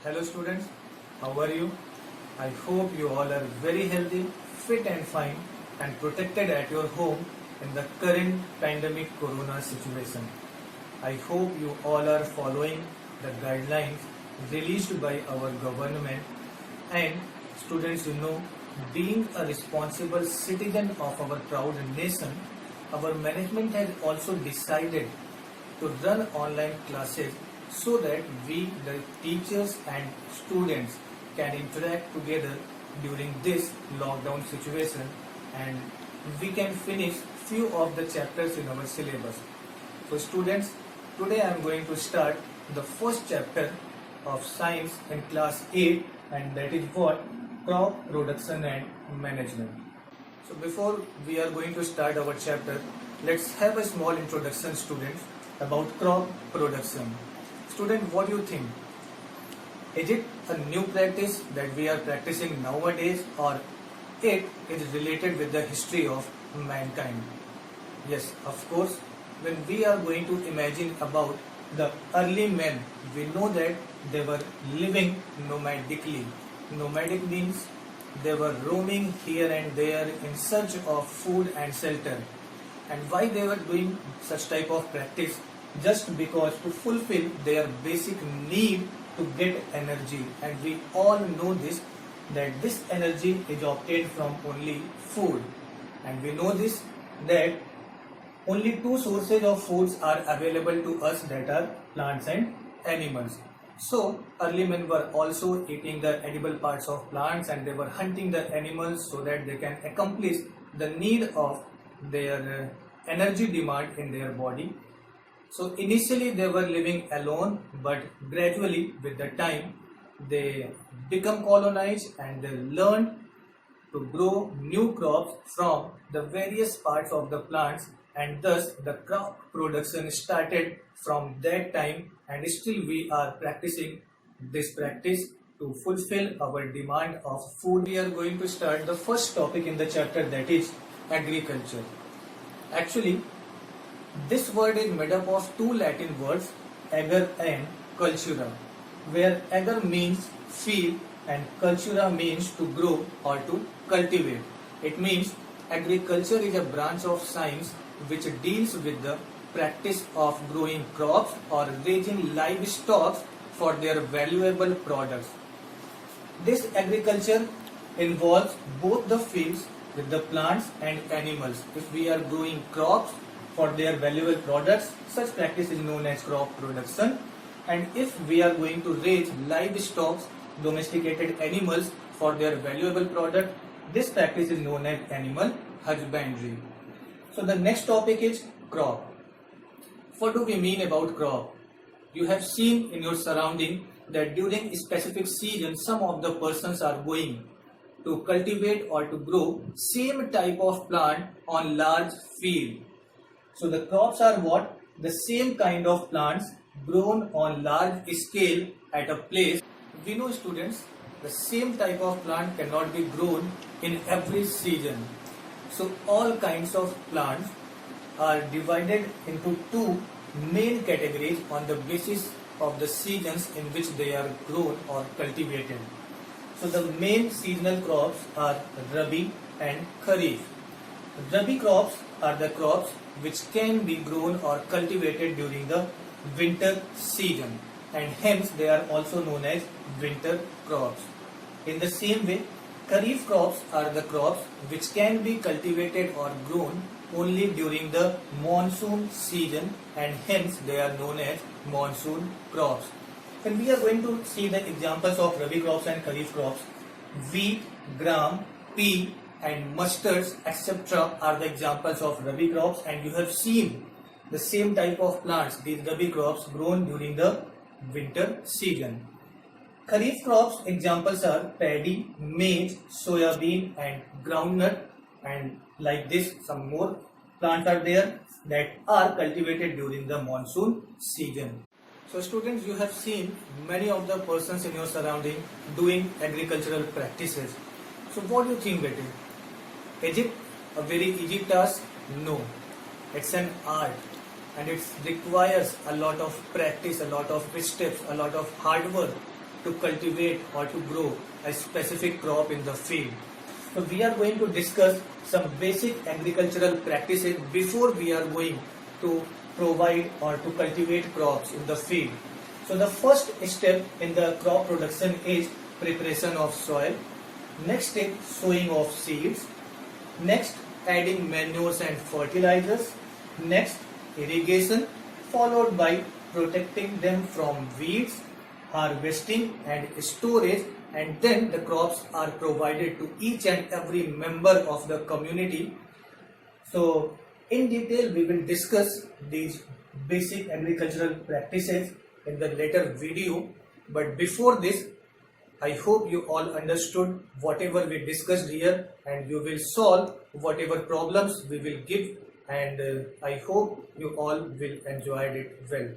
Hello students, how are you? I hope you all are very healthy, fit and fine and protected at your home in the current pandemic corona situation. I hope you all are following the guidelines released by our government and students, being a responsible citizen of our proud nation, our management has also decided to run online classes so that we, the teachers and students, can interact together during this lockdown situation and we can finish few of the chapters in our syllabus. So students, today I am going to start the first chapter of science in class 8 and that is what? Crop production and management. So before we are going to start our chapter, let's have a small introduction students about crop production. Student, what do you think? Is it a new practice that we are practicing nowadays or it is related with the history of mankind? Yes, of course, when we are going to imagine about the early men, we know that they were living nomadically. Nomadic means they were roaming here and there in search of food and shelter. And why they were doing such type of practice? Just because to fulfill their basic need to get energy, and we all know this, that this energy is obtained from only food, and we know this, that only two sources of foods are available to us, that are plants and animals. So early men were also eating the edible parts of plants and they were hunting the animals so that they can accomplish the need of their energy demand in their body. So initially they were living alone, but gradually with the time they become colonized and they learned to grow new crops from the various parts of the plants, and thus the crop production started from that time, and still we are practicing this practice to fulfill our demand of food. We are going to start the first topic in the chapter, that is agriculture. Actually, this word is made up of two Latin words, ager and cultura, where ager means field and cultura means to grow or to cultivate. It means agriculture is a branch of science which deals with the practice of growing crops or raising livestock for their valuable products. This agriculture involves both the fields with the plants and animals. If we are growing crops for their valuable products, such practice is known as crop production. And if we are going to raise livestock, domesticated animals for their valuable product, this practice is known as animal husbandry. So the next topic is crop. What do we mean about crop? You have seen in your surrounding that during a specific season, some of the persons are going to cultivate or to grow same type of plant on large field. So the crops are what? The same kind of plants grown on large scale at a place. We know students, the same type of plant cannot be grown in every season. So all kinds of plants are divided into two main categories on the basis of the seasons in which they are grown or cultivated. So the main seasonal crops are Rabi and Kharif. Rabi crops are the crops which can be grown or cultivated during the winter season, and hence they are also known as winter crops. In the same way, Kharif crops are the crops which can be cultivated or grown only during the monsoon season, and hence they are known as monsoon crops. When we are going to see the examples of Rabi crops and Kharif crops, wheat, gram, pea and mustards etc. are the examples of Rabi crops, and you have seen the same type of plants, these Rabi crops, grown during the winter season. Kharif crops examples are paddy, maize, soyabean and groundnut, and like this some more plants are there that are cultivated during the monsoon season. So students, you have seen many of the persons in your surrounding doing agricultural practices. So what do you think, Betty? Is it a very easy task? No. It's an art and it requires a lot of practice, a lot of steps, a lot of hard work to cultivate or to grow a specific crop in the field. So we are going to discuss some basic agricultural practices before we are going to provide or to cultivate crops in the field. So the first step in the crop production is preparation of soil. Next step, sowing of seeds. Next, adding manures and fertilizers. Next, irrigation, followed by protecting them from weeds, harvesting and storage, and then the crops are provided to each and every member of the community. So in detail we will discuss these basic agricultural practices in the later video, but before this I hope you all understood whatever we discussed here, and you will solve whatever problems we will give, and I hope you all will enjoy it well.